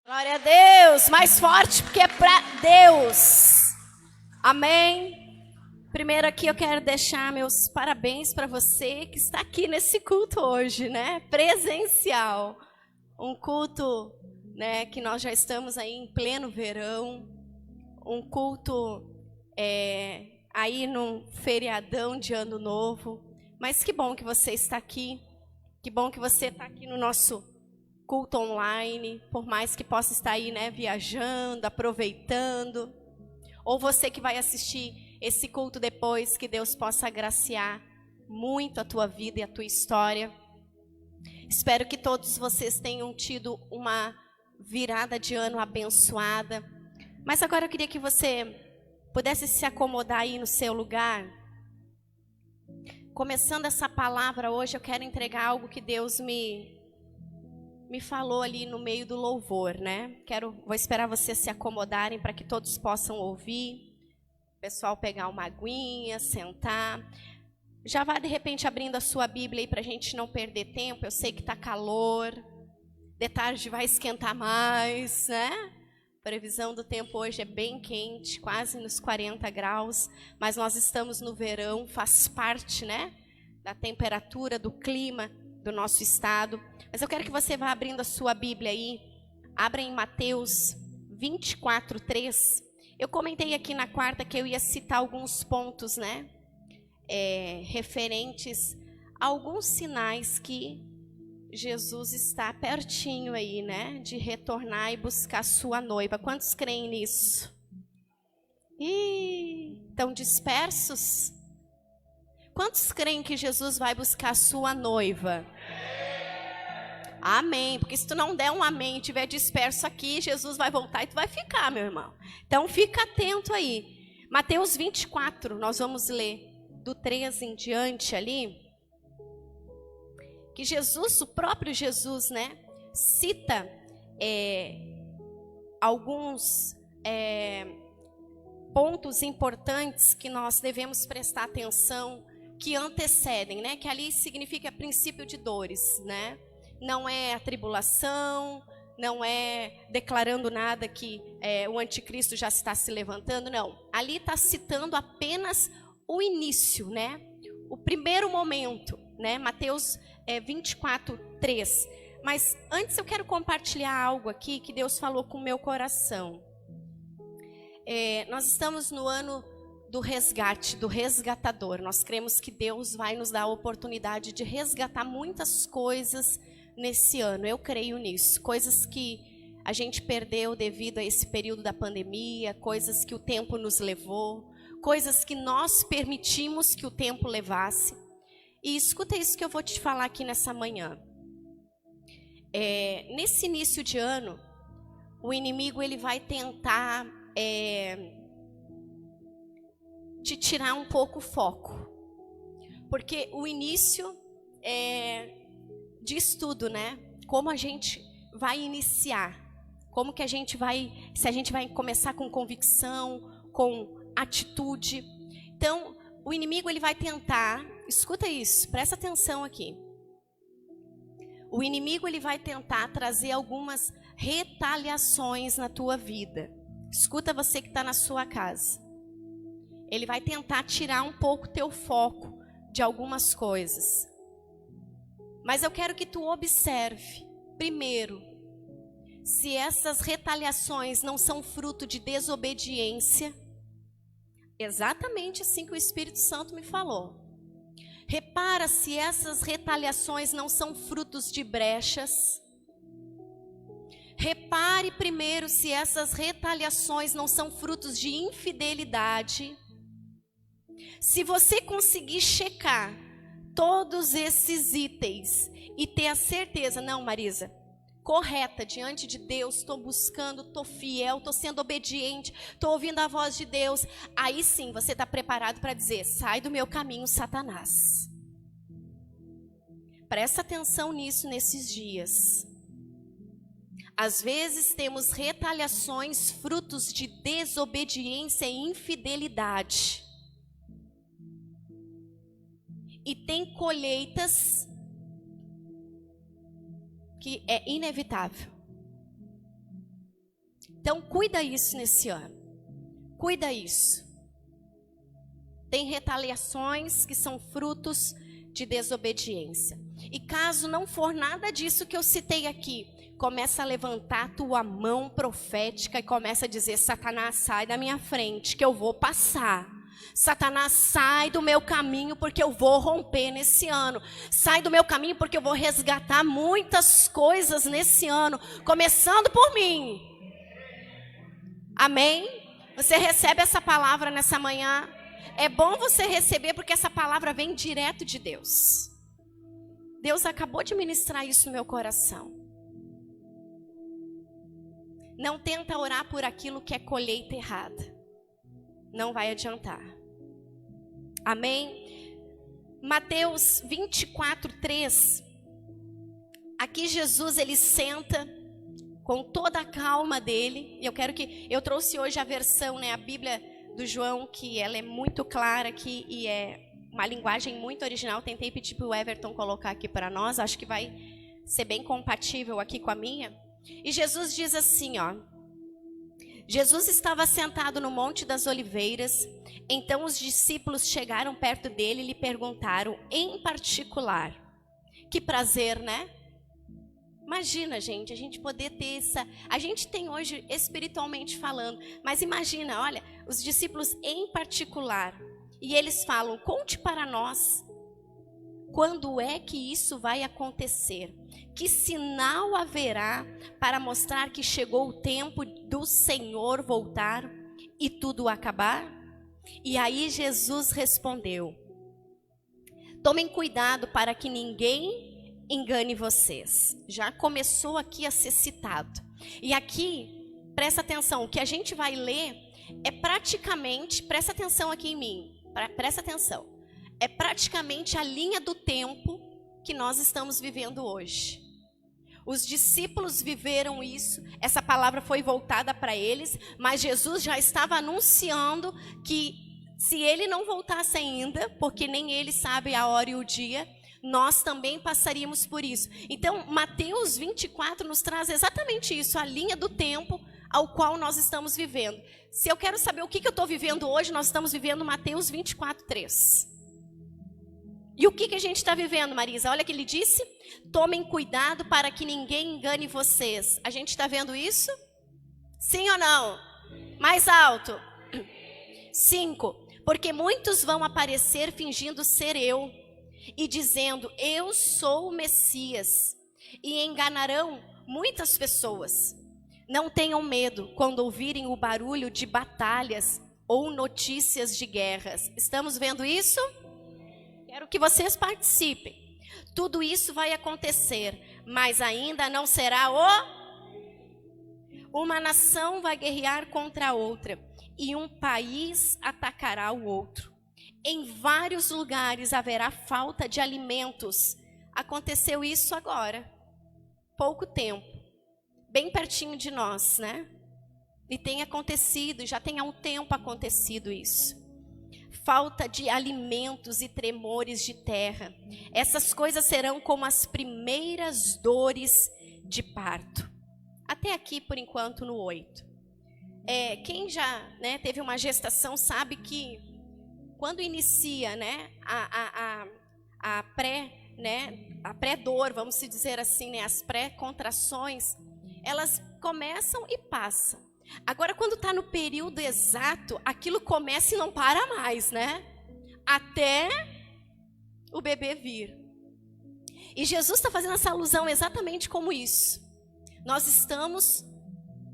Glória a Deus, mais forte porque é para Deus. Amém. Primeiro aqui eu quero deixar meus parabéns para você que está aqui nesse culto hoje, né? Presencial. Um culto, né, que nós já estamos aí em pleno verão. Um culto aí num feriadão de ano novo. Mas que bom que você está aqui. Que bom que você está aqui no nosso culto online, por mais que possa estar aí, né, viajando, aproveitando, ou você que vai assistir esse culto depois, que Deus possa agraciar muito a tua vida e a tua história. Espero que todos vocês tenham tido uma virada de ano abençoada. Mas agora eu queria que você pudesse se acomodar aí no seu lugar. Começando essa palavra hoje, eu quero entregar algo que Deus me falou ali no meio do louvor, né? Vou esperar vocês se acomodarem para que todos possam ouvir. O pessoal pegar uma aguinha, sentar. Já vá de repente abrindo a sua Bíblia aí para a gente não perder tempo. Eu sei que está calor. De tarde vai esquentar mais, né? A previsão do tempo hoje é bem quente, quase nos 40 graus. Mas nós estamos no verão, faz parte, né? Da temperatura, do clima do nosso estado. Mas eu quero que você vá abrindo a sua Bíblia aí. Abra em Mateus 24:3. Eu comentei aqui na quarta que eu ia citar alguns pontos, né? Referentes a alguns sinais que Jesus está pertinho aí, né? De retornar e buscar sua noiva. Quantos creem nisso? Estão dispersos? Quantos creem que Jesus vai buscar sua noiva? Amém, porque se tu não der um amém e estiver disperso aqui, Jesus vai voltar e tu vai ficar, meu irmão. Então fica atento aí. Mateus 24, nós vamos ler do 13 em diante ali. Que Jesus, o próprio Jesus, né, cita alguns pontos importantes que nós devemos prestar atenção, que antecedem, né, que ali significa princípio de dores, né? Não é a tribulação, não é declarando nada que o anticristo já está se levantando, não. Ali está citando apenas o início, né? O primeiro momento, né? Mateus 24:3. Mas antes eu quero compartilhar algo aqui que Deus falou com o meu coração. Nós estamos no ano do resgate, do resgatador. Nós cremos que Deus vai nos dar a oportunidade de resgatar muitas coisas nesse ano. Eu creio nisso. Coisas que a gente perdeu devido a esse período da pandemia, coisas que o tempo nos levou, coisas que nós permitimos que o tempo levasse. E escuta isso que eu vou te falar aqui nessa manhã. Nesse início de ano, o inimigo ele vai tentar te tirar um pouco o foco. Porque o início diz tudo, né? Como a gente vai iniciar, como que a gente vai, se a gente vai começar com convicção, com atitude. Então, o inimigo ele vai tentar, escuta isso, presta atenção aqui. O inimigo ele vai tentar trazer algumas retaliações na tua vida. Escuta você que está na sua casa. Ele vai tentar tirar um pouco teu foco de algumas coisas. Mas eu quero que tu observe, primeiro, se essas retaliações não são fruto de desobediência. Exatamente assim que o Espírito Santo me falou. Repara se essas retaliações não são frutos de brechas. Repare primeiro se essas retaliações não são frutos de infidelidade. Se você conseguir checar todos esses itens e ter a certeza, não, Marisa, correta diante de Deus, estou buscando, estou fiel, estou sendo obediente, estou ouvindo a voz de Deus, aí sim você está preparado para dizer, sai do meu caminho, Satanás. Presta atenção nisso nesses dias. Às vezes temos retaliações frutos de desobediência e infidelidade. E tem colheitas que é inevitável. Então, cuida isso nesse ano. Cuida isso. Tem retaliações que são frutos de desobediência. E caso não for nada disso que eu citei aqui, começa a levantar a tua mão profética e começa a dizer: Satanás, sai da minha frente que eu vou passar. Satanás, sai do meu caminho porque eu vou romper nesse ano. Sai do meu caminho porque eu vou resgatar muitas coisas nesse ano, começando por mim. Amém? Você recebe essa palavra nessa manhã? É bom você receber porque essa palavra vem direto de Deus. Deus acabou de ministrar isso no meu coração. Não tenta orar por aquilo que é colheita errada. Não vai adiantar. Amém? Mateus 24:3. Aqui Jesus, ele senta com toda a calma dele. Eu trouxe hoje a versão, a Bíblia do João, que ela é muito clara aqui e é uma linguagem muito original. Tentei pedir para o Everton colocar aqui para nós. Acho que vai ser bem compatível aqui com a minha. E Jesus diz assim, Jesus estava sentado no Monte das Oliveiras. Então os discípulos chegaram perto dele e lhe perguntaram em particular. Que prazer, né? Imagina, gente, a gente poder ter essa... A gente tem hoje espiritualmente falando, mas imagina, olha, os discípulos em particular. E eles falam: conte para nós, quando é que isso vai acontecer? Que sinal haverá para mostrar que chegou o tempo do Senhor voltar e tudo acabar? E aí Jesus respondeu: tomem cuidado para que ninguém engane vocês. Já começou aqui a ser citado. E aqui, presta atenção, o que a gente vai ler é praticamente, presta atenção aqui em mim, presta atenção, é praticamente a linha do tempo que nós estamos vivendo hoje. Os discípulos viveram isso, essa palavra foi voltada para eles, mas Jesus já estava anunciando que se ele não voltasse ainda, porque nem ele sabe a hora e o dia, nós também passaríamos por isso. Então, Mateus 24 nos traz exatamente isso, a linha do tempo ao qual nós estamos vivendo. Se eu quero saber o que eu estou vivendo hoje, nós estamos vivendo Mateus 24:3. E o que a gente está vivendo, Marisa? Olha que ele disse: tomem cuidado para que ninguém engane vocês. A gente está vendo isso? Sim ou não? Mais alto. 5. Porque muitos vão aparecer fingindo ser eu e dizendo: eu sou o Messias, e enganarão muitas pessoas. Não tenham medo quando ouvirem o barulho de batalhas ou notícias de guerras. Estamos vendo isso? Quero que vocês participem. Tudo isso vai acontecer, mas ainda não será Uma nação vai guerrear contra a outra, e um país atacará o outro. Em vários lugares haverá falta de alimentos. Aconteceu isso agora, pouco tempo, bem pertinho de nós, né? E tem acontecido, já tem há um tempo acontecido isso. Falta de alimentos e tremores de terra. Essas coisas serão como as primeiras dores de parto. Até aqui, por enquanto, no 8. Quem já teve uma gestação sabe que quando inicia a pré-dor, vamos dizer assim, as pré-contrações, elas começam e passam. Agora, quando está no período exato, aquilo começa e não para mais, né? Até o bebê vir. E Jesus está fazendo essa alusão exatamente como isso. Nós estamos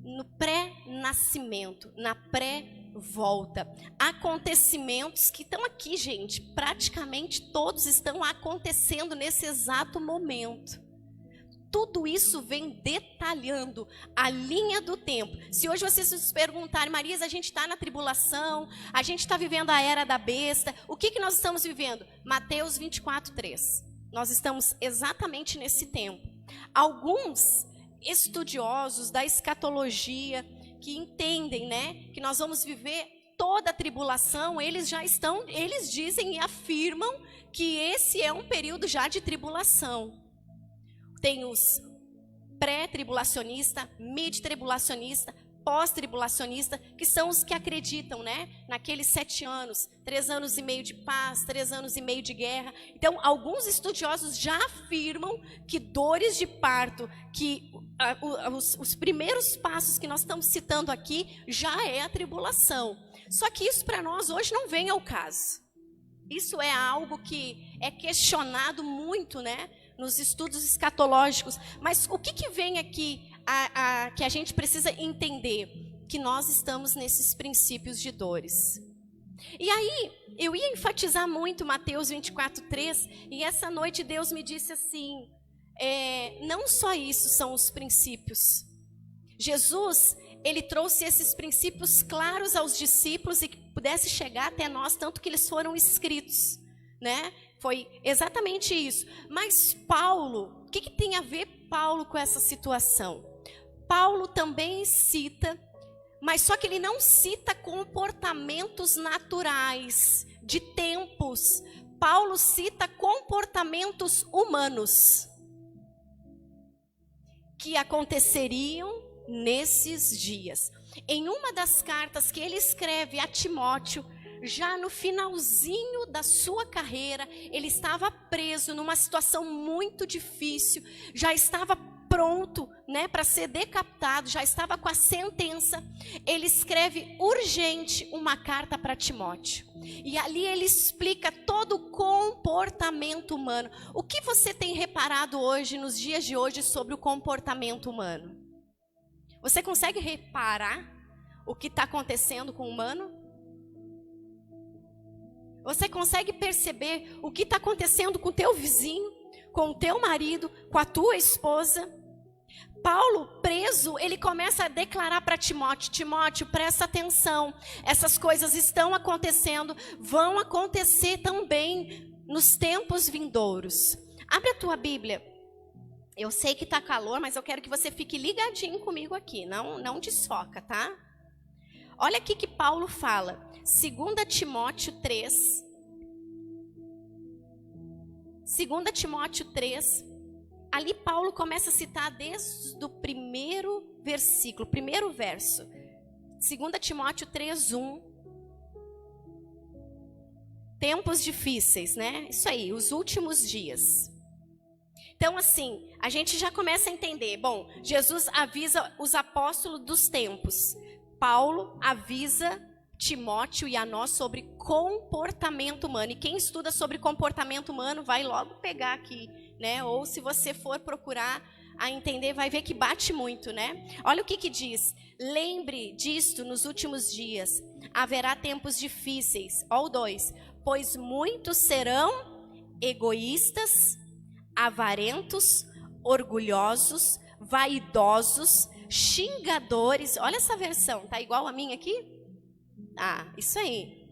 no pré-nascimento, na pré-volta. Acontecimentos que estão aqui, gente, praticamente todos estão acontecendo nesse exato momento. Tudo isso vem detalhando a linha do tempo. Se hoje vocês se perguntarem: Marisa, a gente está na tribulação, a gente está vivendo a era da besta, o que nós estamos vivendo? Mateus 24:3. Nós estamos exatamente nesse tempo. Alguns estudiosos da escatologia que entendem, que nós vamos viver toda a tribulação, eles dizem e afirmam que esse é um período já de tribulação. Tem os pré-tribulacionista, mid-tribulacionista, pós-tribulacionista, que são os que acreditam, né, naqueles 7 anos, 3 anos e meio de paz, 3 anos e meio de guerra. Então, alguns estudiosos já afirmam que dores de parto, que os primeiros passos que nós estamos citando aqui, já é a tribulação. Só que isso para nós hoje não vem ao caso. Isso é algo que é questionado muito, né, nos estudos escatológicos. Mas o que vem aqui que a gente precisa entender? Que nós estamos nesses princípios de dores. E aí, eu ia enfatizar muito Mateus 24:3, e essa noite Deus me disse assim, não só isso são os princípios. Jesus, ele trouxe esses princípios claros aos discípulos e que pudesse chegar até nós, tanto que eles foram escritos, né? Foi exatamente isso. Mas Paulo, o que tem a ver Paulo com essa situação? Paulo também cita, mas só que ele não cita comportamentos naturais, de tempos. Paulo cita comportamentos humanos que aconteceriam nesses dias. Em uma das cartas que ele escreve a Timóteo, já no finalzinho da sua carreira, ele estava preso numa situação muito difícil, já estava pronto, né, para ser decapitado, já estava com a sentença. Ele escreve urgente uma carta para Timóteo. E ali ele explica todo o comportamento humano. O que você tem reparado hoje, nos dias de hoje, sobre o comportamento humano? Você consegue reparar o que está acontecendo com o humano? Você consegue perceber o que está acontecendo com o teu vizinho, com o teu marido, com a tua esposa? Paulo, preso, ele começa a declarar para Timóteo: Timóteo, presta atenção, essas coisas estão acontecendo, vão acontecer também nos tempos vindouros. Abre a tua Bíblia. Eu sei que está calor, mas eu quero que você fique ligadinho comigo aqui, não desfoca, tá? Olha aqui que Paulo fala, 2 Timóteo 3. 2 Timóteo 3. Ali Paulo começa a citar desde o primeiro versículo, primeiro verso. 2 Timóteo 3:1. Tempos difíceis, né? Isso aí, os últimos dias. Então, assim, a gente já começa a entender. Bom, Jesus avisa os apóstolos dos tempos. Paulo avisa Timóteo e a nós sobre comportamento humano. E quem estuda sobre comportamento humano vai logo pegar aqui, né? Ou se você for procurar a entender, vai ver que bate muito, né? Olha o que diz. Lembre disto nos últimos dias. Haverá tempos difíceis. Ó, o 2. Pois muitos serão egoístas, avarentos, orgulhosos, vaidosos, xingadores. Olha essa versão, tá igual a minha aqui? Ah, isso aí.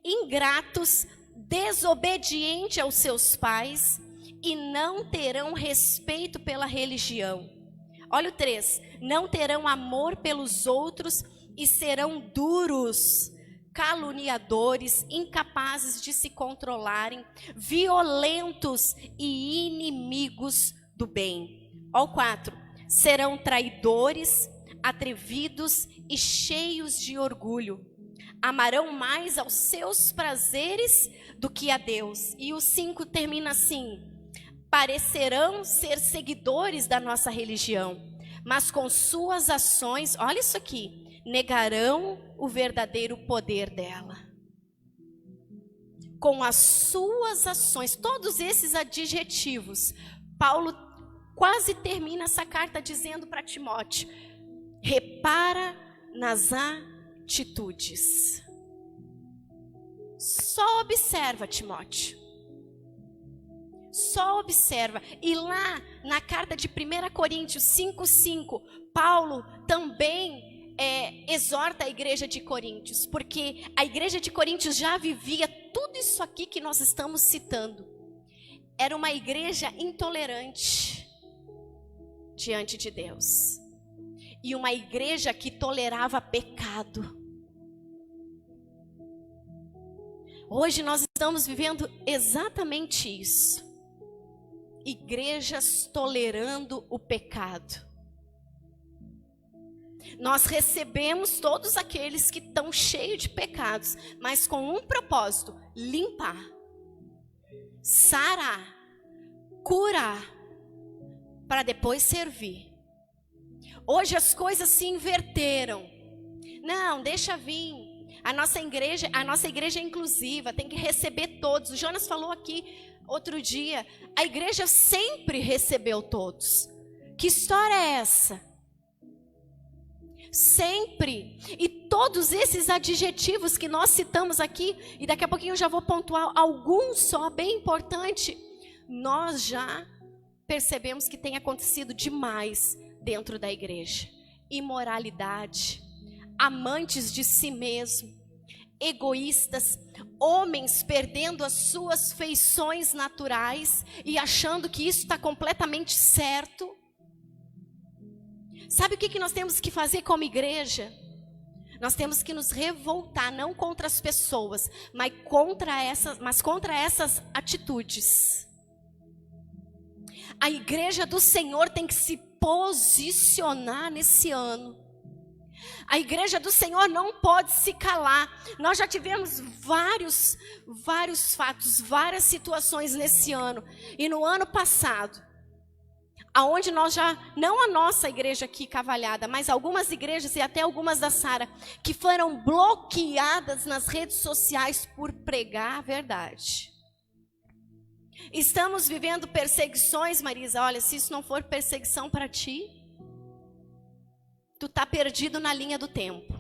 Ingratos, desobedientes aos seus pais e não terão respeito pela religião. Olha o 3. Não terão amor pelos outros e serão duros, caluniadores, incapazes de se controlarem, violentos e inimigos do bem. Ó, o 4. Serão traidores, atrevidos e cheios de orgulho. Amarão mais aos seus prazeres do que a Deus. E o 5 termina assim: parecerão ser seguidores da nossa religião, mas com suas ações, olha isso aqui, negarão o verdadeiro poder dela. Com as suas ações, todos esses adjetivos, Paulo quase termina essa carta dizendo para Timóteo: repara nas atitudes. Só observa, Timóteo. Só observa. E lá na carta de 1 Coríntios 5:5, Paulo também exorta a igreja de Coríntios, porque a igreja de Coríntios já vivia tudo isso aqui que nós estamos citando. Era uma igreja intolerante diante de Deus. E uma igreja que tolerava pecado. Hoje nós estamos vivendo exatamente isso. Igrejas tolerando o pecado. Nós recebemos todos aqueles que estão cheios de pecados, mas com um propósito: limpar, sarar, curar, para depois servir. Hoje as coisas se inverteram. Não, deixa vir. A nossa igreja é inclusiva, tem que receber todos. O Jonas falou aqui outro dia, a igreja sempre recebeu todos. Que história é essa? Sempre. E todos esses adjetivos que nós citamos aqui, e daqui a pouquinho eu já vou pontuar alguns só, bem importante, nós já percebemos que tem acontecido demais dentro da igreja. Imoralidade, amantes de si mesmo, egoístas, homens perdendo as suas feições naturais e achando que isso está completamente certo. Sabe o que nós temos que fazer como igreja? Nós temos que nos revoltar, não contra as pessoas, mas contra essas atitudes. A igreja do Senhor tem que se posicionar nesse ano. A igreja do Senhor não pode se calar. Nós já tivemos vários fatos, várias situações nesse ano. E no ano passado, aonde nós já, não a nossa igreja aqui, Cavalhada, mas algumas igrejas e até algumas da Sara, que foram bloqueadas nas redes sociais por pregar a verdade. Estamos vivendo perseguições, Marisa. Olha, se isso não for perseguição para ti, tu tá perdido na linha do tempo.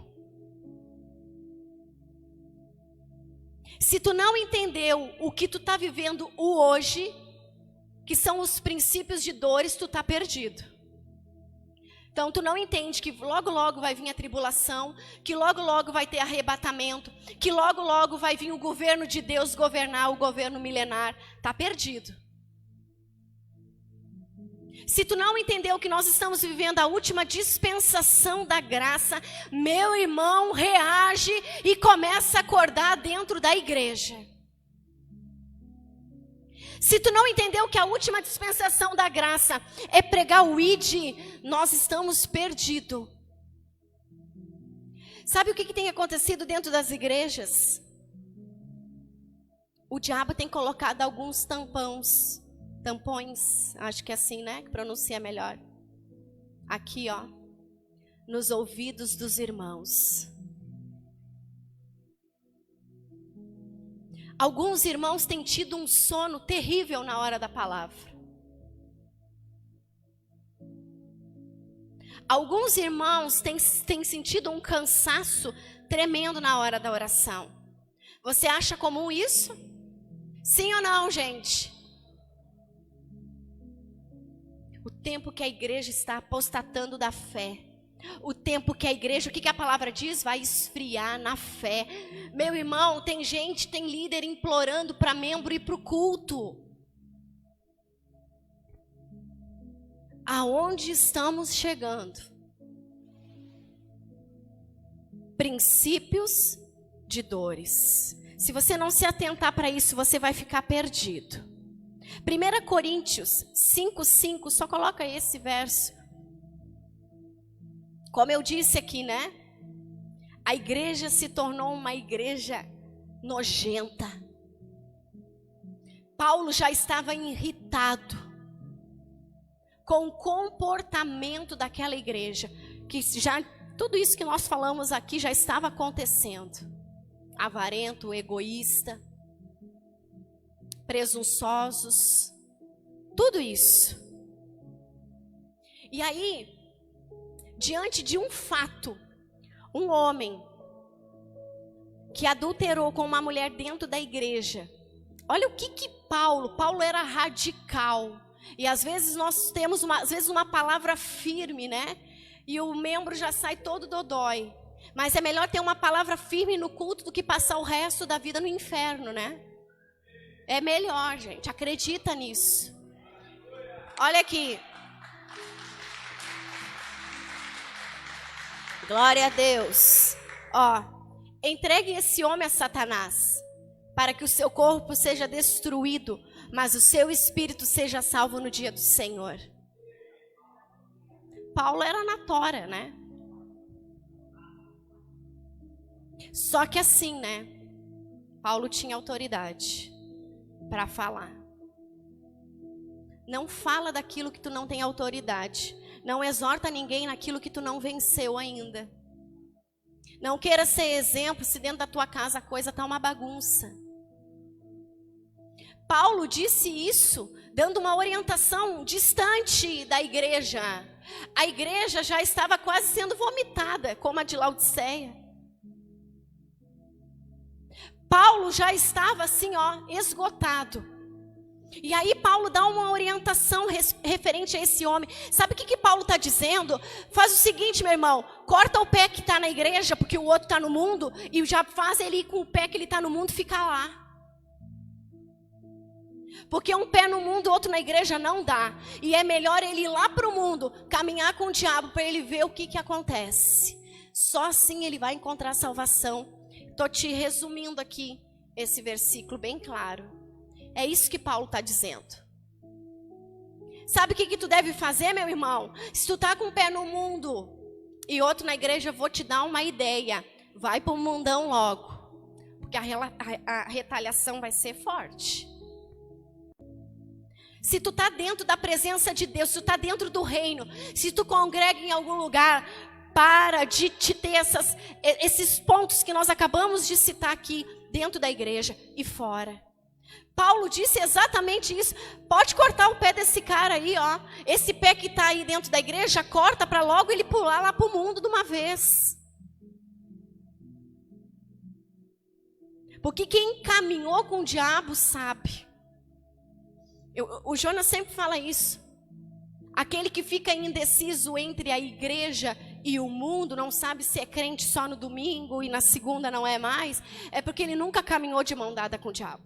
Se tu não entendeu o que tu tá vivendo o hoje, que são os princípios de dores, tu tá perdido. Então tu não entende que logo logo vai vir a tribulação, que logo logo vai ter arrebatamento, que logo logo vai vir o governo de Deus governar o governo milenar, tá perdido. Se tu não entendeu que nós estamos vivendo a última dispensação da graça, meu irmão, reage e começa a acordar dentro da igreja. Se tu não entendeu que a última dispensação da graça é pregar o ID, nós estamos perdidos. Sabe o que tem acontecido dentro das igrejas? O diabo tem colocado alguns tampões, acho que é assim, né? Que pronuncia melhor. Aqui, ó, nos ouvidos dos irmãos. Alguns irmãos têm tido um sono terrível na hora da palavra. Alguns irmãos têm sentido um cansaço tremendo na hora da oração. Você acha comum isso? Sim ou não, gente? O tempo que a igreja está apostatando da fé. O tempo que a igreja, o que a palavra diz? Vai esfriar na fé. Meu irmão, tem gente, tem líder implorando para membro ir para o culto. Aonde estamos chegando? Princípios de dores. Se você não se atentar para isso, você vai ficar perdido. 1 Coríntios 5:5, só coloca esse verso. Como eu disse aqui, né? A igreja se tornou uma igreja nojenta. Paulo já estava irritado com o comportamento daquela igreja, que já tudo isso que nós falamos aqui já estava acontecendo. Avarento, egoísta, presunçosos, tudo isso. E aí, diante de um fato, um homem que adulterou com uma mulher dentro da igreja. Olha o que Paulo era radical. E às vezes nós temos uma palavra firme, né? E o membro já sai todo dodói. Mas é melhor ter uma palavra firme no culto do que passar o resto da vida no inferno, né? É melhor, gente. Acredita nisso. Olha aqui. Glória a Deus. Ó, entregue esse homem a Satanás, para que o seu corpo seja destruído, mas o seu espírito seja salvo no dia do Senhor. Paulo era na tora, né? Só que assim, né? Paulo tinha autoridade para falar. Não fala daquilo que tu não tem autoridade. Não exorta ninguém naquilo que tu não venceu ainda. Não queira ser exemplo se dentro da tua casa a coisa está uma bagunça. Paulo disse isso dando uma orientação distante da igreja. A igreja já estava quase sendo vomitada, como a de Laodiceia. Paulo já estava assim, esgotado. E aí Paulo dá uma orientação referente a esse homem. Sabe o que Paulo está dizendo? Faz o seguinte, meu irmão, corta o pé que está na igreja, porque o outro está no mundo, e já faz ele ir com o pé que ele está no mundo ficar lá. Porque um pé no mundo, outro na igreja não dá. E é melhor ele ir lá para o mundo, caminhar com o diabo para ele ver o que acontece. Só assim ele vai encontrar salvação. Estou te resumindo aqui esse versículo bem claro. É isso que Paulo está dizendo. Sabe o que tu deve fazer, meu irmão? Se tu está com um pé no mundo e outro na igreja, eu vou te dar uma ideia. Vai para o mundão logo. Porque a retaliação vai ser forte. Se tu está dentro da presença de Deus, se tu está dentro do reino, se tu congrega em algum lugar, para de te ter esses pontos que nós acabamos de citar aqui, dentro da igreja e fora. Paulo disse exatamente isso. Pode cortar o pé desse cara aí, Esse pé que está aí dentro da igreja, corta para logo ele pular lá para o mundo de uma vez. Porque quem caminhou com o diabo sabe. O Jonas sempre fala isso. Aquele que fica indeciso entre a igreja e o mundo, não sabe se é crente só no domingo e na segunda não é mais, é porque ele nunca caminhou de mão dada com o diabo.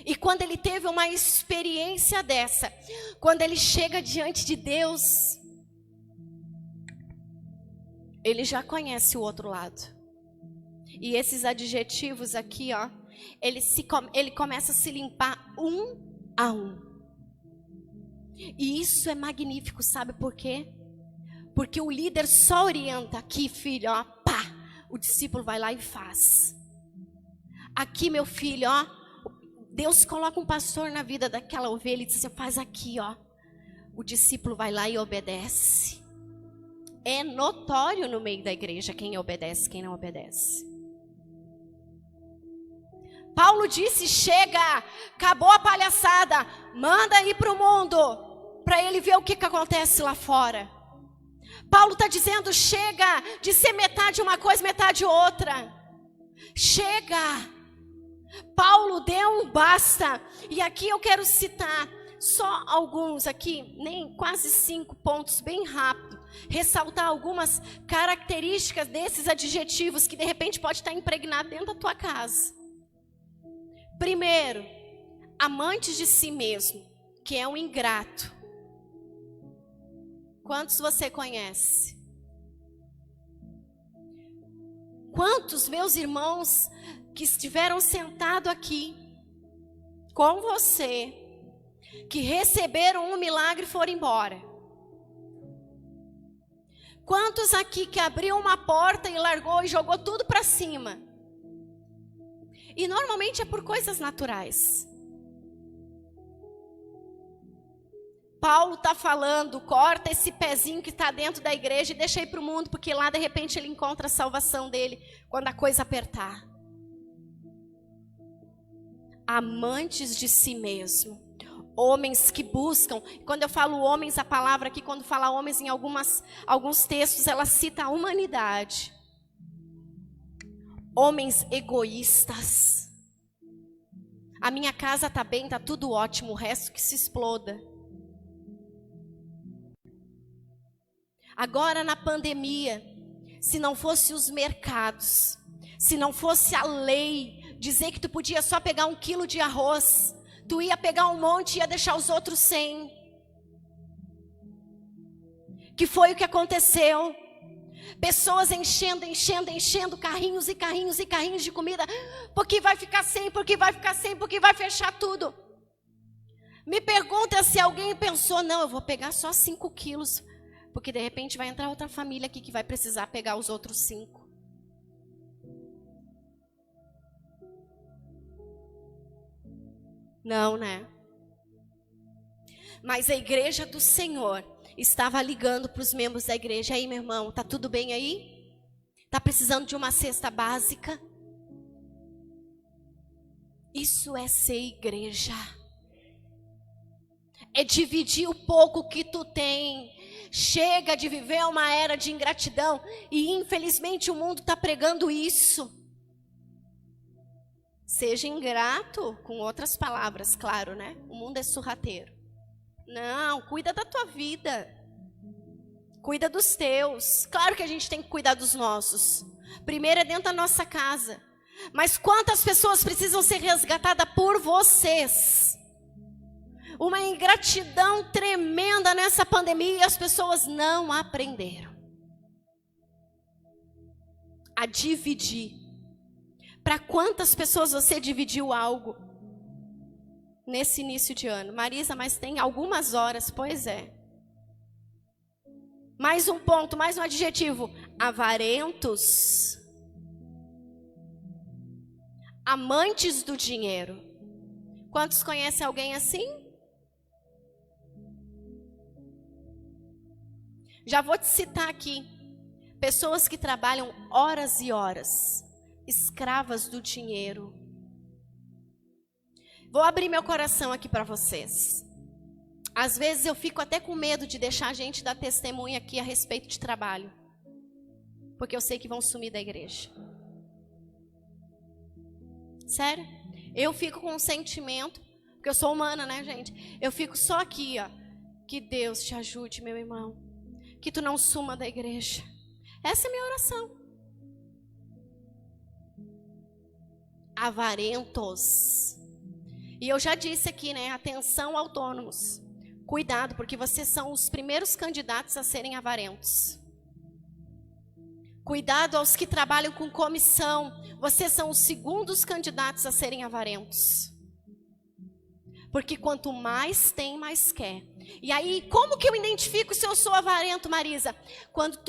E quando ele teve uma experiência dessa, quando ele chega diante de Deus, ele já conhece o outro lado. E esses adjetivos aqui, ele começa a se limpar um a um. E isso é magnífico, sabe por quê? Porque o líder só orienta aqui, filho, o discípulo vai lá e faz. Aqui, meu filho, Deus coloca um pastor na vida daquela ovelha e diz assim, faz aqui, O discípulo vai lá e obedece. É notório no meio da igreja quem obedece, quem não obedece. Paulo disse, chega, acabou a palhaçada, manda ir para o mundo, para ele ver o que acontece lá fora. Paulo está dizendo, chega de ser metade uma coisa, metade outra. Chega. Paulo deu um basta. E aqui eu quero citar só alguns aqui, nem quase 5 pontos, bem rápido. Ressaltar algumas características desses adjetivos que de repente pode estar impregnado dentro da tua casa. Primeiro, amantes de si mesmo, que é um ingrato. Quantos você conhece? Quantos meus irmãos que estiveram sentados aqui com você, que receberam um milagre e foram embora? Quantos aqui que abriu uma porta e largou e jogou tudo para cima? E normalmente é por coisas naturais. Paulo está falando, corta esse pezinho que está dentro da igreja e deixa ir para o mundo, porque lá de repente ele encontra a salvação dele quando a coisa apertar. Amantes de si mesmo. Homens que buscam. Quando eu falo homens, a palavra aqui, quando fala homens em alguns textos, ela cita a humanidade. Homens egoístas. A minha casa está bem, está tudo ótimo, o resto que se exploda. Agora na pandemia, se não fosse os mercados, se não fosse a lei dizer que tu podia só pegar 1 quilo de arroz, tu ia pegar um monte e ia deixar os outros sem. Que foi o que aconteceu. Pessoas enchendo carrinhos e carrinhos e carrinhos de comida, porque vai ficar sem, porque vai ficar sem, porque vai fechar tudo. Me pergunta se alguém pensou, não, eu vou pegar só 5 quilos, porque de repente vai entrar outra família aqui que vai precisar pegar os outros 5. Não, né? Mas a igreja do Senhor estava ligando para os membros da igreja. Aí, meu irmão, tá tudo bem aí? Tá precisando de uma cesta básica? Isso é ser igreja. É dividir o pouco que tu tem. Chega de viver uma era de ingratidão. E infelizmente o mundo está pregando isso. Seja ingrato, com outras palavras, claro, né? O mundo é sorrateiro. Não, cuida da tua vida. Cuida dos teus. Claro que a gente tem que cuidar dos nossos. Primeiro é dentro da nossa casa. Mas quantas pessoas precisam ser resgatadas por vocês? Uma ingratidão tremenda nessa pandemia e as pessoas não aprenderam a dividir. Para quantas pessoas você dividiu algo nesse início de ano? Marisa, mas tem algumas horas, pois é. Mais um ponto, mais um adjetivo. Avarentos. Amantes do dinheiro. Quantos conhecem alguém assim? Já vou te citar aqui. Pessoas que trabalham horas e horas. Escravas do dinheiro. Vou abrir meu coração aqui para vocês. Às vezes eu fico até com medo de deixar a gente dar testemunha aqui a respeito de trabalho. Porque eu sei que vão sumir da igreja. Sério? Eu fico com um sentimento, porque eu sou humana, né, gente? Eu fico só aqui, ó. Que Deus te ajude, meu irmão. Que tu não suma da igreja. Essa é a minha oração. Avarentos. E eu já disse aqui, né? Atenção, autônomos. Cuidado, porque vocês são os primeiros candidatos a serem avarentos. Cuidado aos que trabalham com comissão. Vocês são os segundos candidatos a serem avarentos. Porque quanto mais tem, mais quer. E aí, como que eu identifico se eu sou avarento, Marisa? Quando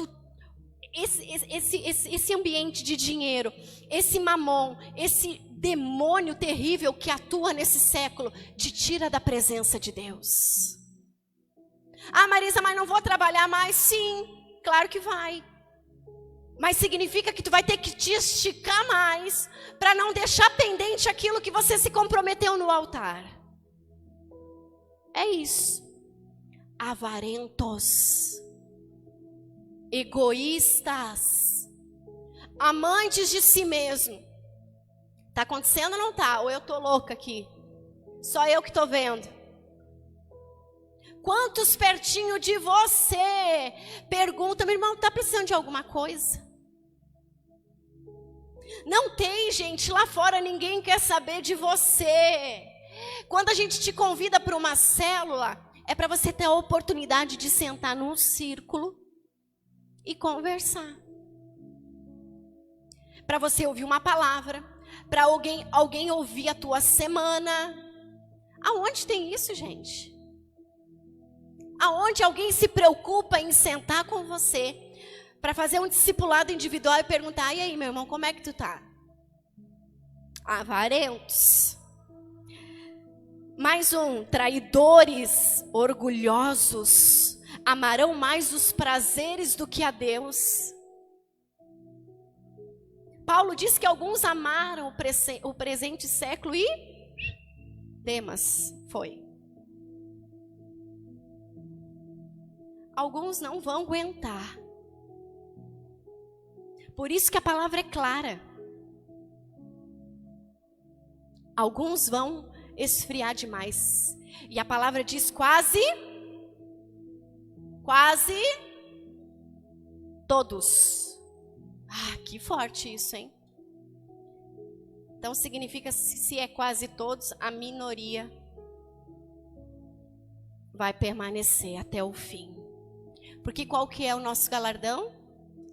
esse ambiente de dinheiro, esse mamon, esse demônio terrível que atua nesse século, te tira da presença de Deus. Ah, Marisa, mas não vou trabalhar mais? Sim, claro que vai. Mas significa que tu vai ter que te esticar mais para não deixar pendente aquilo que você se comprometeu no altar. É isso. Avarentos, egoístas, amantes de si mesmo. Tá acontecendo ou não tá? Ou eu tô louca aqui? Só eu que tô vendo. Quantos pertinho de você perguntam, meu irmão, tá precisando de alguma coisa? Não tem, gente, lá fora ninguém quer saber de você. Quando a gente te convida para uma célula, é para você ter a oportunidade de sentar num círculo e conversar. Para você ouvir uma palavra, para alguém ouvir a tua semana. Aonde tem isso, gente? Aonde alguém se preocupa em sentar com você para fazer um discipulado individual e perguntar, e aí, meu irmão, como é que tu tá? Avarentos. Mais um, traidores, orgulhosos, amarão mais os prazeres do que a Deus. Paulo diz que alguns amaram o presente século e Demas foi. Alguns não vão aguentar. Por isso que a palavra é clara. Alguns vão esfriar demais. E a palavra diz quase todos. Ah, que forte isso, hein? Então significa, se é quase todos, a minoria vai permanecer até o fim. Porque qual que é o nosso galardão?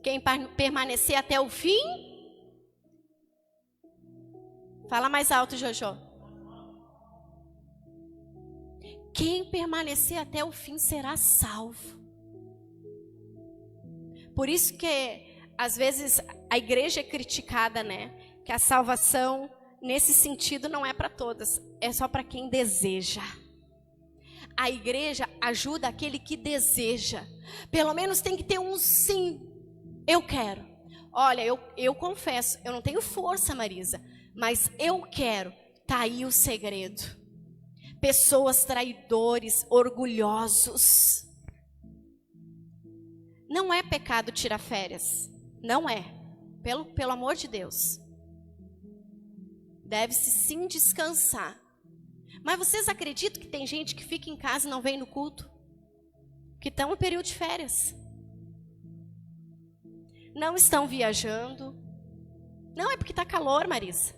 Quem permanecer até o fim? Fala mais alto, Jojo. Quem permanecer até o fim será salvo. Por isso que, às vezes, a igreja é criticada, né? Que a salvação nesse sentido não é para todas, é só para quem deseja. A igreja ajuda aquele que deseja. Pelo menos tem que ter um sim. Eu quero. Olha, eu confesso, eu não tenho força, Marisa, mas eu quero. Tá aí o segredo. Pessoas traidores, orgulhosos. Não é pecado tirar férias. Não é. Pelo amor de Deus. Deve-se sim descansar. Mas vocês acreditam que tem gente que fica em casa e não vem no culto? Que estão no período de férias. Não estão viajando. Não, é porque está calor, Marisa.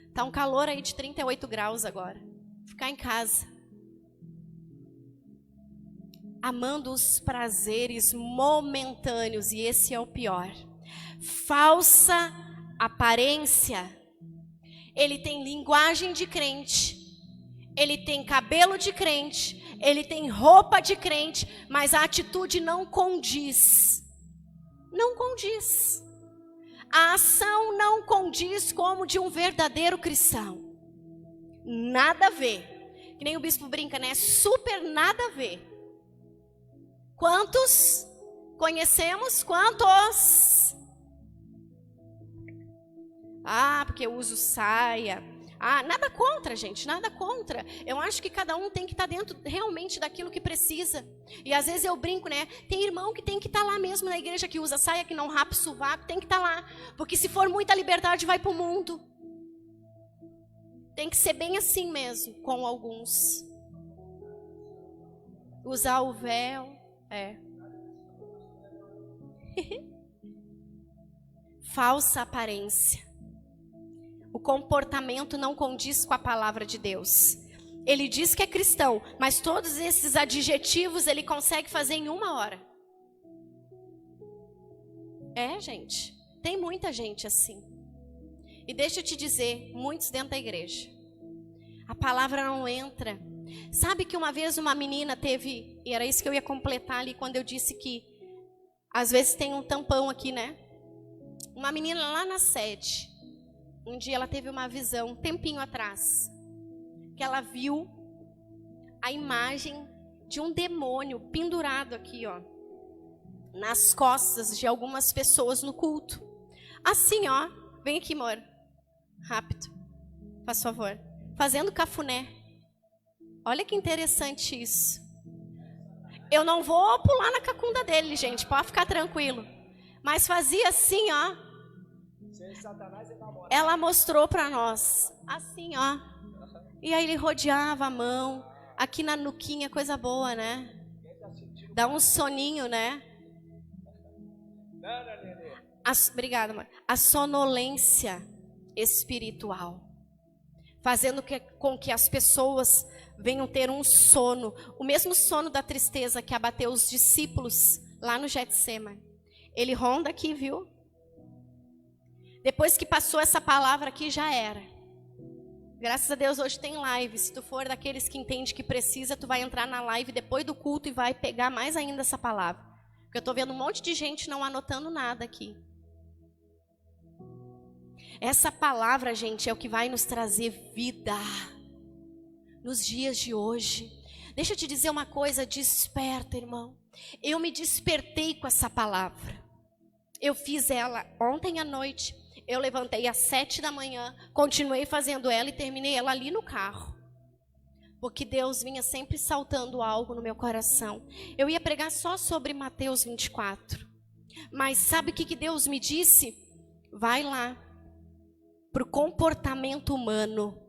Está um calor aí de 38 graus agora. Ficar em casa. Amando os prazeres momentâneos. E esse é o pior. Falsa aparência. Ele tem linguagem de crente. Ele tem cabelo de crente. Ele tem roupa de crente. Mas a atitude não condiz. Não condiz. A ação não condiz como de um verdadeiro cristão. Nada a ver. Que nem o bispo brinca, né? Super nada a ver. Quantos conhecemos? Quantos? Ah, porque eu uso saia. Ah, nada contra, gente, nada contra. Eu acho que cada um tem que estar dentro realmente daquilo que precisa. E às vezes eu brinco, né? Tem irmão que tem que estar lá mesmo na igreja, que usa saia, que não rapa o sovaco, tem que estar lá. Porque se for muita liberdade, vai para o mundo. Tem que ser bem assim mesmo, com alguns. Usar o véu, Falsa aparência. O comportamento não condiz com a palavra de Deus. Ele diz que é cristão, mas todos esses adjetivos ele consegue fazer em 1 hora. Gente. Tem muita gente assim. E deixa eu te dizer, muitos dentro da igreja. A palavra não entra. Sabe que uma vez uma menina teve, e era isso que eu ia completar ali quando eu disse que às vezes tem um tampão aqui, né? Uma menina lá na sede. Um dia ela teve uma visão, um tempinho atrás, que ela viu a imagem de um demônio pendurado aqui, ó, nas costas de algumas pessoas no culto. Assim, ó, vem aqui, amor, rápido, faz favor, fazendo cafuné. Olha que interessante isso. Eu não vou pular na cacunda dele, gente, pode ficar tranquilo. Mas fazia assim, ó. Ela mostrou para nós, assim, ó. E aí ele rodeava a mão, aqui na nuquinha, coisa boa, né? Dá um soninho, né? Obrigada, amor. A sonolência espiritual, fazendo com que as pessoas venham ter um sono, o mesmo sono da tristeza que abateu os discípulos lá no Getsêmani. Ele ronda aqui, viu? Depois que passou essa palavra aqui, já era. Graças a Deus hoje tem live. Se tu for daqueles que entende que precisa, tu vai entrar na live depois do culto e vai pegar mais ainda essa palavra. Porque eu estou vendo um monte de gente não anotando nada aqui. Essa palavra, gente, é o que vai nos trazer vida nos dias de hoje. Deixa eu te dizer uma coisa, desperta, irmão. Eu me despertei com essa palavra. Eu fiz ela ontem à noite. Eu levantei às 7 da manhã, continuei fazendo ela e terminei ela ali no carro. Porque Deus vinha sempre saltando algo no meu coração. Eu ia pregar só sobre Mateus 24. Mas sabe o que Deus me disse? Vai lá para o comportamento humano,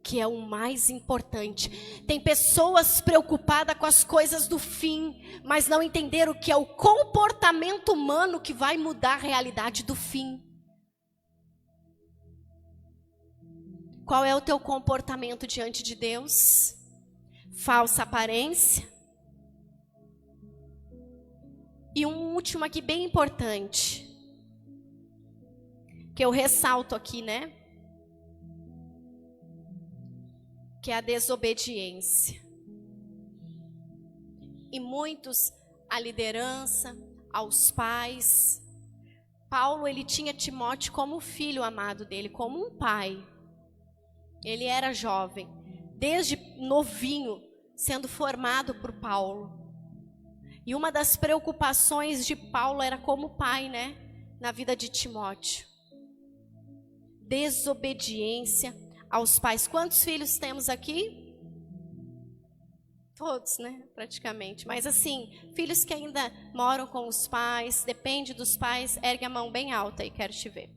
que é o mais importante. Tem pessoas preocupadas com as coisas do fim, mas não entenderam que é o comportamento humano que vai mudar a realidade do fim. Qual é o teu comportamento diante de Deus? Falsa aparência? E um último aqui bem importante, que eu ressalto aqui, né? Que é a desobediência. E muitos, a liderança, aos pais. Paulo, ele tinha Timóteo como filho amado dele, como um pai. Ele era jovem, desde novinho, sendo formado por Paulo. E uma das preocupações de Paulo era como pai, né? Na vida de Timóteo. Desobediência aos pais. Quantos filhos temos aqui? Todos, né? Praticamente. Mas assim, filhos que ainda moram com os pais, depende dos pais, ergue a mão bem alta e quero te ver.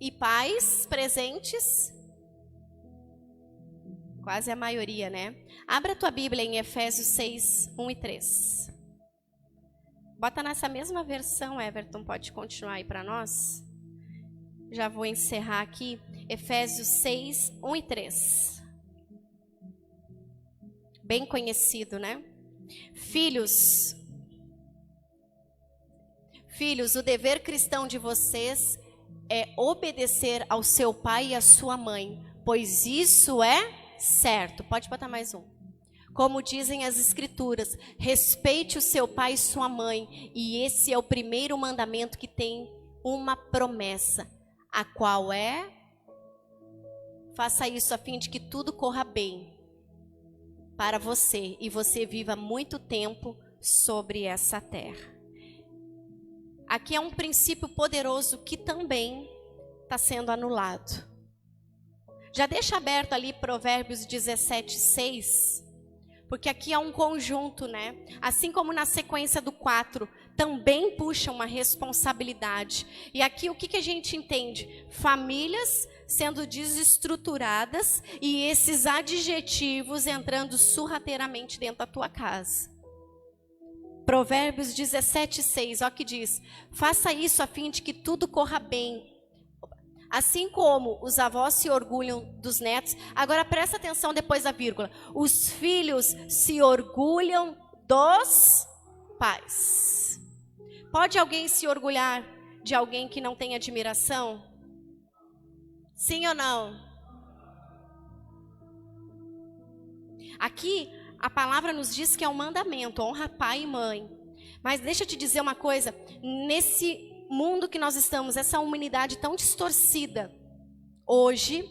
E pais presentes? Quase a maioria, né? Abra a tua Bíblia em Efésios 6, 1 e 3. Bota nessa mesma versão, Everton, pode continuar aí para nós. Já vou encerrar aqui. Efésios 6, 1 e 3. Bem conhecido, né? Filhos, o dever cristão de vocês é obedecer ao seu pai e à sua mãe, pois isso é certo. Pode botar mais um. Como dizem as escrituras, respeite o seu pai e sua mãe, e esse é o primeiro mandamento que tem uma promessa, a qual é: faça isso a fim de que tudo corra bem para você e você viva muito tempo sobre essa terra. Aqui é um princípio poderoso que também está sendo anulado. Já deixa aberto ali Provérbios 17, 6, porque aqui é um conjunto, né? Assim como na sequência do 4, também puxa uma responsabilidade. E aqui o que a gente entende? Famílias sendo desestruturadas e esses adjetivos entrando sorrateiramente dentro da tua casa. Provérbios 17, 6, ó que diz: faça isso a fim de que tudo corra bem. Assim como os avós se orgulham dos netos, agora presta atenção depois da vírgula. Os filhos se orgulham dos pais. Pode alguém se orgulhar de alguém que não tem admiração? Sim ou não? Aqui a palavra nos diz que é um mandamento, honra pai e mãe. Mas deixa eu te dizer uma coisa, nesse mundo que nós estamos, essa humanidade tão distorcida, hoje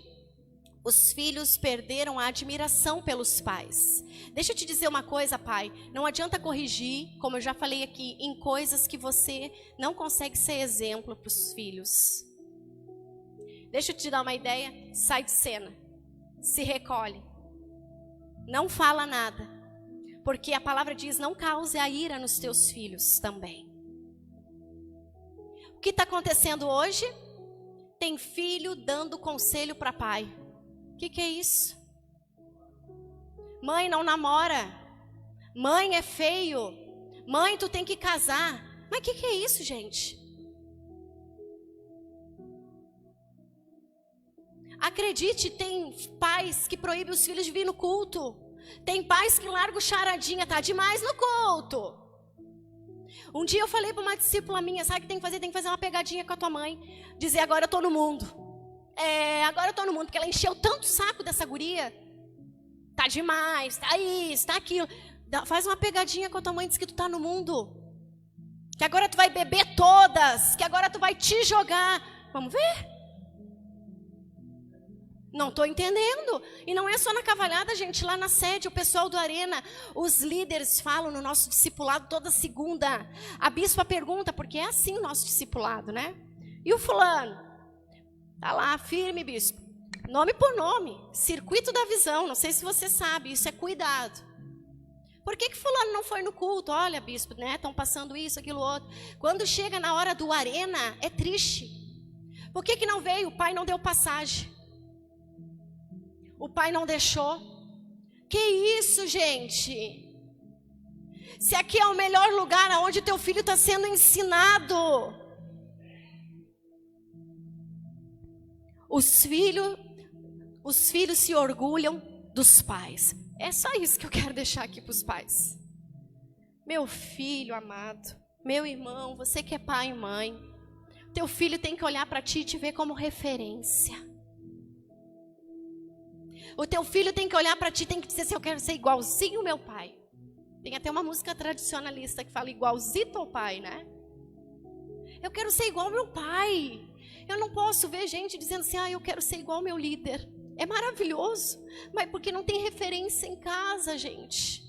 os filhos perderam a admiração pelos pais. Deixa eu te dizer uma coisa, pai, não adianta corrigir, como eu já falei aqui, em coisas que você não consegue ser exemplo para os filhos. Deixa eu te dar uma ideia, sai de cena, se recolhe, não fala nada, porque a palavra diz: não cause a ira nos teus filhos também. O que está acontecendo hoje? Tem filho dando conselho para pai. O que é isso? Mãe, não namora. Mãe, é feio. Mãe, tu tem que casar. Mas o que é isso, gente? Acredite, tem pais que proíbem os filhos de vir no culto. Tem pais que largam charadinha, tá demais no culto. Um dia eu falei para uma discípula minha, sabe o que tem que fazer? Tem que fazer uma pegadinha com a tua mãe. Dizer: agora eu tô no mundo. Agora eu tô no mundo. Porque ela encheu tanto o saco dessa guria. Tá demais, tá isso, tá aquilo. Faz uma pegadinha com a tua mãe, diz que tu tá no mundo. Que agora tu vai beber todas. Que agora tu vai te jogar. Vamos ver? Não estou entendendo. E não é só na cavalhada, gente. Lá na sede, o pessoal do Arena, os líderes falam no nosso discipulado toda segunda. A bispa pergunta, porque é assim o nosso discipulado, né? E o fulano? Tá lá, firme, bispo. Nome por nome. Circuito da visão. Não sei se você sabe, isso é cuidado. Por que fulano não foi no culto? Olha, bispo, né? Estão passando isso, aquilo, outro. Quando chega na hora do Arena, é triste. Por que não veio? O pai não deu passagem. O pai não deixou. Que isso, gente? Se aqui é o melhor lugar onde teu filho está sendo ensinado. Os filhos se orgulham dos pais. É só isso que eu quero deixar aqui para os pais. Meu filho amado, meu irmão, você que é pai e mãe, teu filho tem que olhar para ti e te ver como referência. O teu filho tem que olhar para ti, tem que dizer assim: eu quero ser igualzinho ao meu pai. Tem até uma música tradicionalista que fala igualzinho ao pai, né? Eu quero ser igual ao meu pai. Eu não posso ver gente dizendo assim, eu quero ser igual ao meu líder. É maravilhoso, mas porque não tem referência em casa, gente.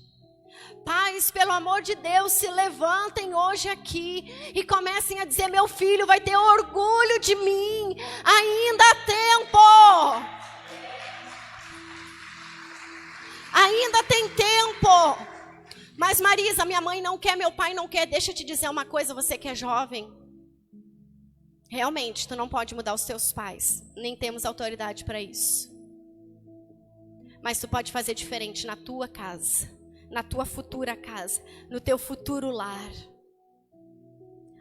Pais, pelo amor de Deus, se levantem hoje aqui e comecem a dizer, meu filho vai ter orgulho de mim, ainda há tempo. Ainda tem tempo. Mas Marisa, minha mãe não quer, meu pai não quer. Deixa eu te dizer uma coisa, você que é jovem. Realmente, tu não pode mudar os teus pais. Nem temos autoridade para isso. Mas tu pode fazer diferente na tua casa. Na tua futura casa. No teu futuro lar.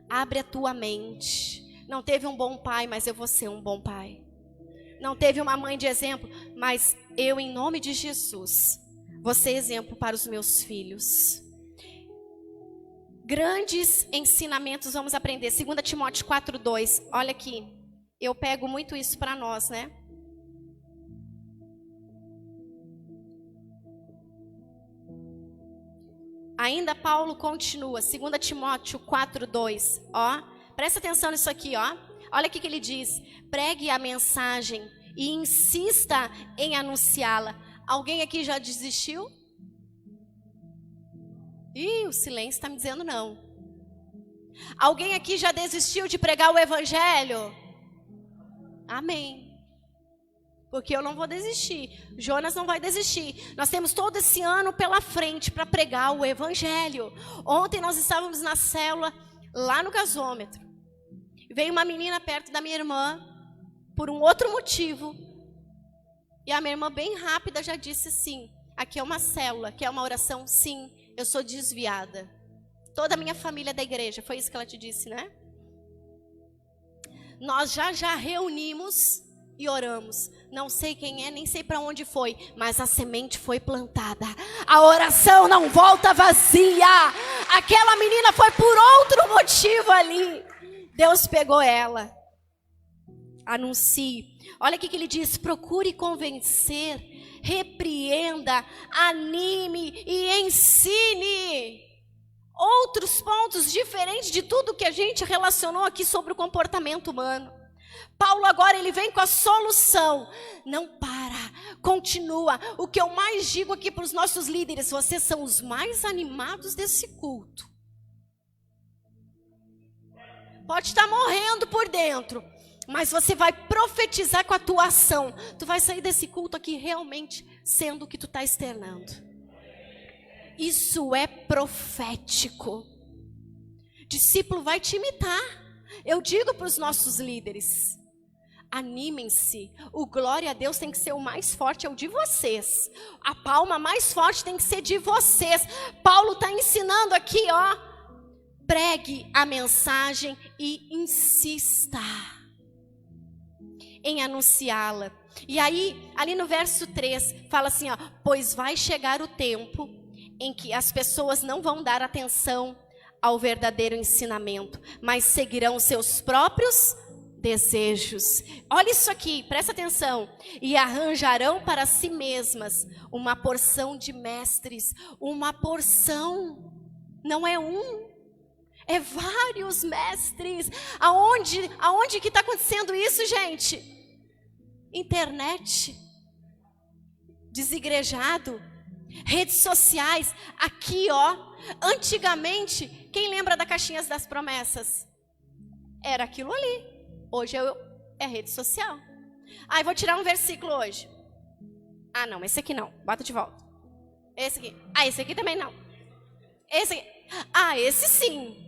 Abre a tua mente. Não teve um bom pai, mas eu vou ser um bom pai. Não teve uma mãe de exemplo, mas eu, em nome de Jesus, vou ser exemplo para os meus filhos. Grandes ensinamentos vamos aprender. 2 Timóteo 4:2. Olha aqui. Eu pego muito isso para nós, né? Ainda Paulo continua. 2 Timóteo 4:2. Ó, presta atenção nisso aqui, ó. Olha aqui que ele diz. Pregue a mensagem e insista em anunciá-la. Alguém aqui já desistiu? Ih, o silêncio está me dizendo não. Alguém aqui já desistiu de pregar o evangelho? Amém. Porque eu não vou desistir. Jonas não vai desistir. Nós temos todo esse ano pela frente para pregar o evangelho. Ontem nós estávamos na célula, lá no gasômetro. Veio uma menina perto da minha irmã, por um outro motivo. E a minha irmã, bem rápida, já disse assim, aqui é uma célula, aqui é uma oração, sim, eu sou desviada. Toda a minha família é da igreja, foi isso que ela te disse, né? Nós já reunimos e oramos. Não sei quem é, nem sei para onde foi, mas a semente foi plantada. A oração não volta vazia. Aquela menina foi por outro motivo ali. Deus pegou ela. Anuncie. Olha aqui que ele diz, procure convencer, repreenda, anime e ensine. Outros pontos diferentes de tudo que a gente relacionou aqui sobre o comportamento humano. Paulo agora ele vem com a solução. Não para, continua. O que eu mais digo aqui para os nossos líderes, vocês são os mais animados desse culto. Pode estar morrendo por dentro, mas você vai profetizar com a tua ação. Tu vai sair desse culto aqui realmente sendo o que tu está externando. Isso é profético. Discípulo vai te imitar. Eu digo para os nossos líderes, animem-se. O glória a Deus tem que ser o mais forte, é o de vocês. A palma mais forte tem que ser de vocês. Paulo está ensinando aqui, ó. Pregue a mensagem e insista em anunciá-la. E aí, ali no verso 3, fala assim, ó, pois vai chegar o tempo em que as pessoas não vão dar atenção ao verdadeiro ensinamento, mas seguirão seus próprios desejos. Olha isso aqui, presta atenção. E arranjarão para si mesmas uma porção de mestres. Uma porção, não é um. É vários mestres. Aonde que está acontecendo isso, gente? Internet. Desigrejado. Redes sociais. Aqui, ó. Antigamente, quem lembra da Caixinhas das Promessas? Era aquilo ali. Hoje é rede social. Ah, eu vou tirar um versículo hoje. Ah, não, esse aqui não. Bota de volta. Esse aqui. Ah, esse aqui também não. Esse aqui. Ah, esse sim.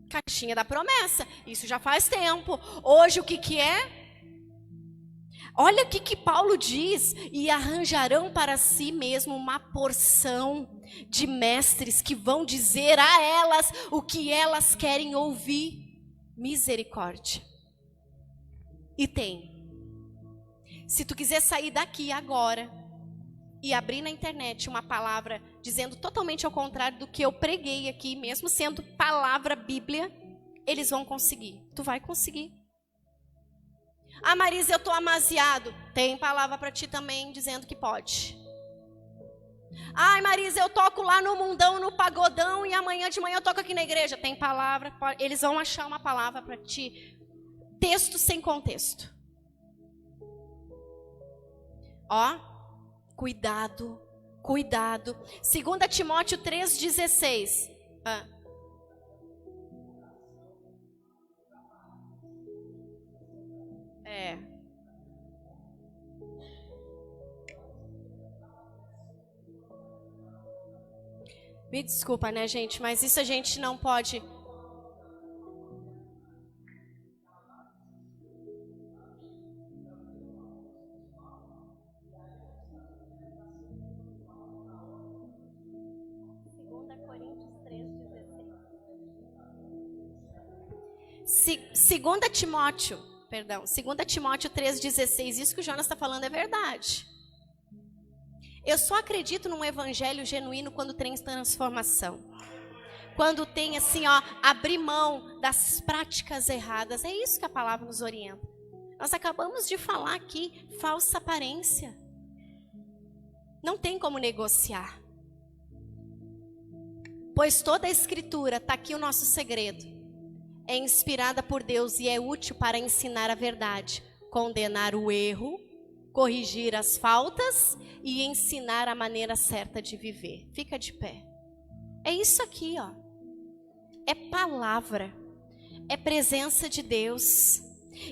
Caixinha da promessa. Isso já faz tempo. Hoje o que é? Olha o que Paulo diz. E arranjarão para si mesmo uma porção de mestres que vão dizer a elas o que elas querem ouvir. Misericórdia. E tem. Se tu quiser sair daqui agora e abrir na internet uma palavra dizendo totalmente ao contrário do que eu preguei aqui, mesmo sendo palavra Bíblia, eles vão conseguir. Tu vai conseguir. Ah, Marisa, eu estou amaziado. Tem palavra para ti também dizendo que pode. Ai, Marisa, eu toco lá no mundão, no pagodão, e amanhã de manhã eu toco aqui na igreja. Tem palavra, eles vão achar uma palavra para ti. texto sem contexto. Ó, cuidado, cuidado. 2 Timóteo 3,16. Me desculpa, né, gente? Mas isso a gente não pode... Segunda Timóteo 3,16, isso que o Jonas está falando é verdade. Eu só acredito num evangelho genuíno quando tem transformação. Quando tem assim, ó, abrir mão das práticas erradas. É isso que a palavra nos orienta. Nós acabamos de falar aqui, falsa aparência. Não tem como negociar. Pois toda a escritura, está aqui o nosso segredo, é inspirada por Deus e é útil para ensinar a verdade, condenar o erro, corrigir as faltas e ensinar a maneira certa de viver. Fica de pé. É isso aqui, ó. É palavra. É presença de Deus.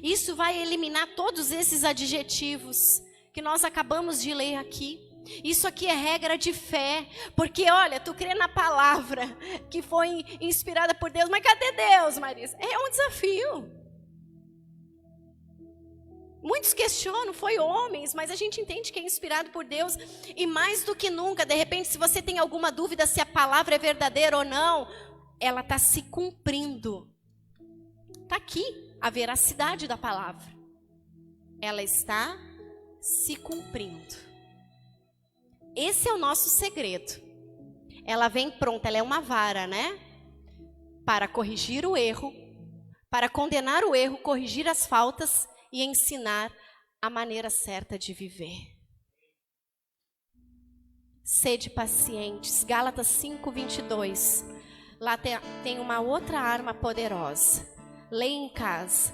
Isso vai eliminar todos esses adjetivos que nós acabamos de ler aqui. Isso aqui é regra de fé. Porque, olha, tu crê na palavra que foi inspirada por Deus. Mas cadê Deus, Marisa? É um desafio. Muitos questionam, foi homens, mas a gente entende que é inspirado por Deus. E mais do que nunca, de repente, se você tem alguma dúvida se a palavra é verdadeira ou não, ela está se cumprindo. Está aqui a veracidade da palavra. Ela está se cumprindo. Esse é o nosso segredo. Ela vem pronta, ela é uma vara, né? Para corrigir o erro, para condenar o erro, corrigir as faltas e ensinar a maneira certa de viver. Sede pacientes. Gálatas 5:22. Lá tem uma outra arma poderosa. Leia em casa,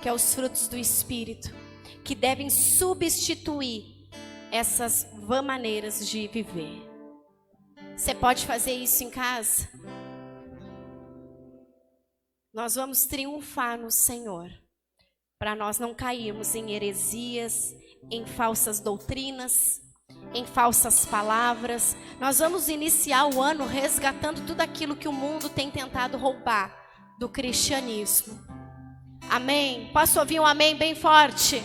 que é os frutos do Espírito, que devem substituir essas vãs maneiras de viver. Você pode fazer isso em casa? Nós vamos triunfar no Senhor, para nós não cairmos em heresias, em falsas doutrinas, em falsas palavras. Nós vamos iniciar o ano resgatando tudo aquilo que o mundo tem tentado roubar do cristianismo. Amém? Posso ouvir um amém bem forte?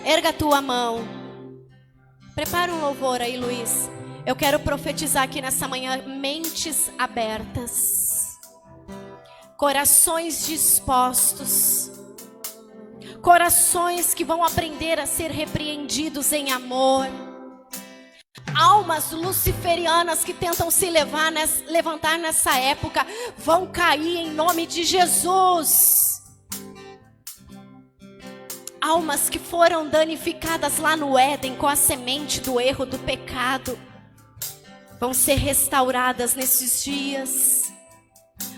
Erga a tua mão. Prepara um louvor aí, Luiz. Eu quero profetizar aqui nessa manhã mentes abertas, corações dispostos, corações que vão aprender a ser repreendidos em amor. Almas luciferianas que tentam se levantar nessa época vão cair em nome de Jesus. Almas que foram danificadas lá no Éden com a semente do erro, do pecado, vão ser restauradas nesses dias.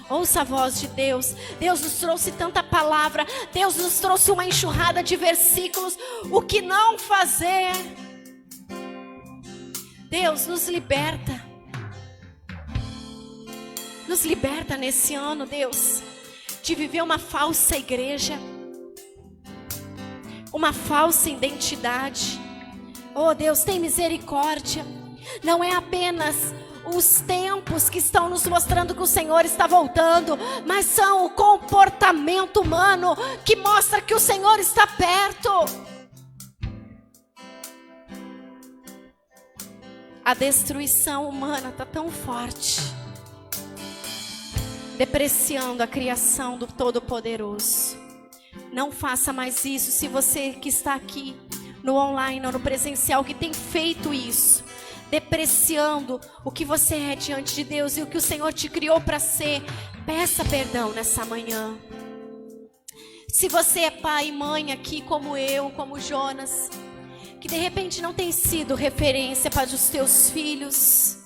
Ouça a voz de Deus. Deus nos trouxe tanta palavra. Deus nos trouxe uma enxurrada de versículos. O que não fazer? Deus nos liberta. Nos liberta nesse ano, Deus, de viver uma falsa igreja, uma falsa identidade. Oh Deus, tem misericórdia. Não é apenas os tempos que estão nos mostrando que o Senhor está voltando, mas são o comportamento humano que mostra que o Senhor está perto. A destruição humana está tão forte, depreciando a criação do Todo-Poderoso. Não faça mais isso. Se você que está aqui no online ou no presencial que tem feito isso, depreciando o que você é diante de Deus e o que o Senhor te criou para ser, peça perdão nessa manhã. Se você é pai e mãe aqui como eu, como Jonas, que de repente não tem sido referência para os teus filhos,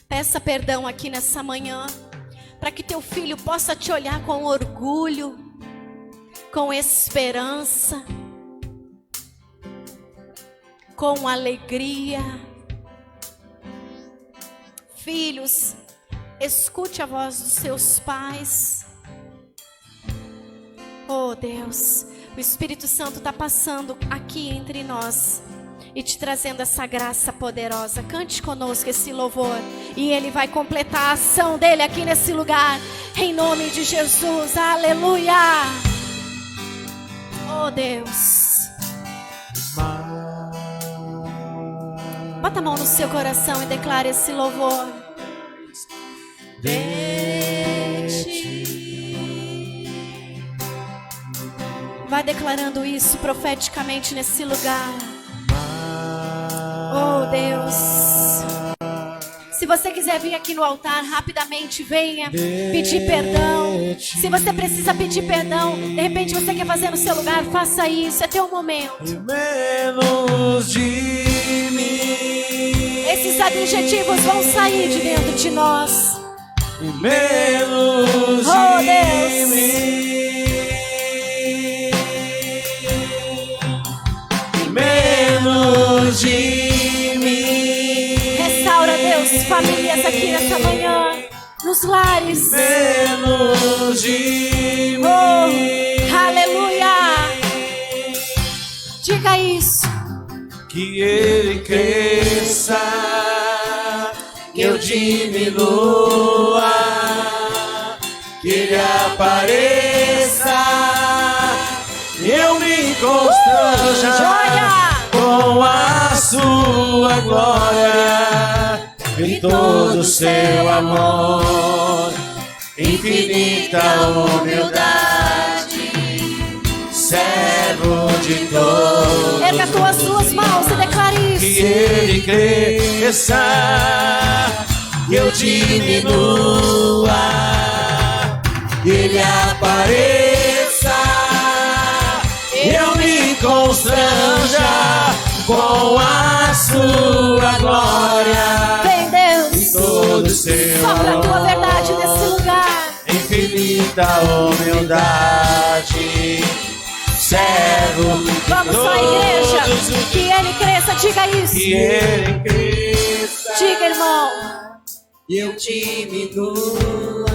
peça perdão aqui nessa manhã, para que teu filho possa te olhar com orgulho com esperança, com alegria. Filhos, escute a voz dos seus pais. Oh Deus, o Espírito Santo está passando aqui entre nós e te trazendo essa graça poderosa. Cante conosco esse louvor e Ele vai completar a ação dEle aqui nesse lugar, em nome de Jesus. Aleluia. Oh Deus, bota a mão no seu coração e declare esse louvor. Vai declarando isso profeticamente nesse lugar. Oh Deus, se você quiser vir aqui no altar rapidamente, venha pedir perdão. Se você precisa pedir perdão, de repente você quer fazer no seu lugar, faça isso, é teu momento. Menos de mim. Esses adjetivos vão sair de dentro de nós. Menos Oh de Deus, mim. Menos de mim. restaura, Deus, famílias aqui nessa manhã, nos lares. Menos de mim. Oh, aleluia. Diga isso. Que Ele cresça, que eu diminua, que Ele apareça, eu me constranja com a sua glória e todo o seu amor, infinita humildade, servo de todos. Erga as tuas duas mãos e declare isso. Que Ele cresça, que eu diminua, que Ele apareça, eu me constranja com a sua glória. Vem, Deus, Todo seu sopra a tua verdade nesse lugar. Infinita humildade, servo de Vamos lá, igreja. Que Ele cresça, diga isso. que Ele cresça, Diga, irmão. e eu diminua,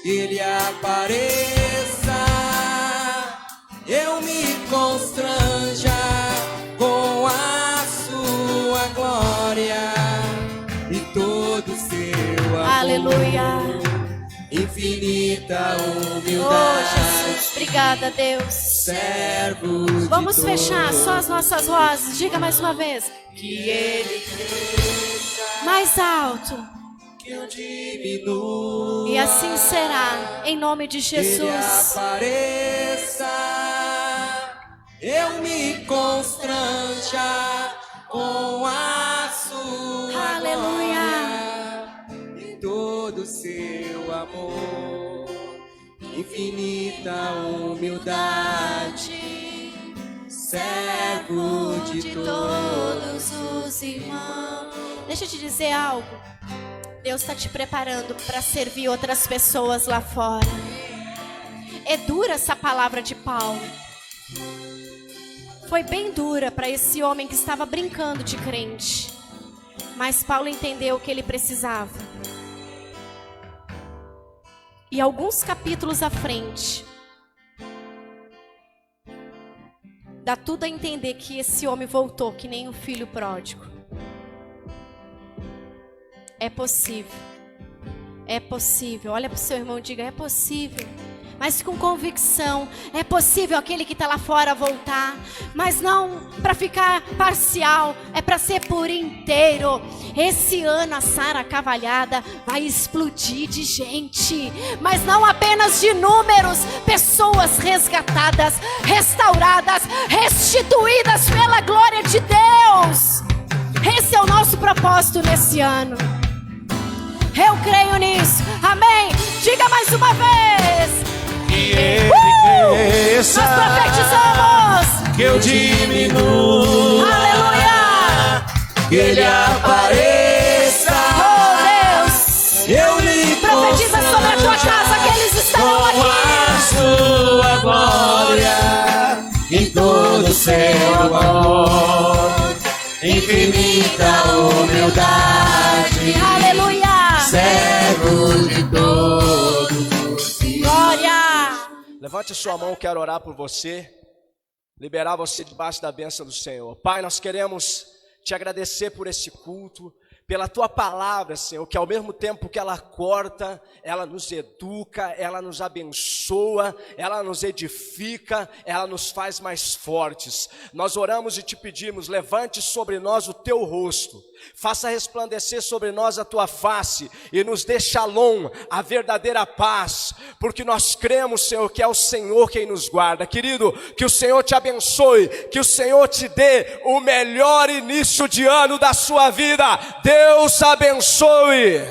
Ele apareça, eu me constranja com a sua glória e todo o seu amor. Aleluia. Infinita Oh, humildade, Jesus, obrigada, Deus. servo de Vamos fechar todos. só as nossas vozes. Diga mais uma vez. Que Ele cresça, Mais alto. que eu diminua, E assim será, em nome de Ele Jesus. apareça, eu me constranja com a sua Aleluia. glória e todo o seu amor, infinita humildade, servo de todos. os irmãos. Deixa eu te dizer algo. Deus está te preparando para servir outras pessoas lá fora. É dura essa palavra de Paulo. Foi bem dura para esse homem que estava brincando de crente. Mas Paulo entendeu o que ele precisava. E alguns capítulos à frente, dá tudo a entender que esse homem voltou que nem um filho pródigo. É possível. É possível. Olha para o seu irmão e diga, é possível. Mas com convicção. É possível aquele que está lá fora voltar. Mas não para ficar parcial. É para ser por inteiro. Esse ano a Sara Cavalhada vai explodir de gente. Mas não apenas de números. Pessoas resgatadas, restauradas, restituídas pela glória de Deus. Esse é o nosso propósito nesse ano. Eu creio nisso. Amém. Diga mais uma vez. Que Ele cresça, Nós profetizamos. que eu diminua, Aleluia. que Ele apareça, Oh Deus. eu lhe Profetiza sobre a tua casa que eles estarão com aqui. a muita humildade, Aleluia! servo de todos. Glória! Levante sua mão, quero orar por você, liberar você debaixo da bênção do Senhor. Pai, nós queremos te agradecer por esse culto, pela tua palavra, Senhor, que ao mesmo tempo que ela corta, ela nos educa, ela nos abençoa, ela nos edifica, ela nos faz mais fortes. Nós oramos e te pedimos, levante sobre nós o teu rosto, faça resplandecer sobre nós a tua face e nos dê shalom, a verdadeira paz, porque nós cremos, Senhor, que é o Senhor quem nos guarda. Querido, que o Senhor te abençoe, que o Senhor te dê o melhor início de ano da sua vida. Deus abençoe.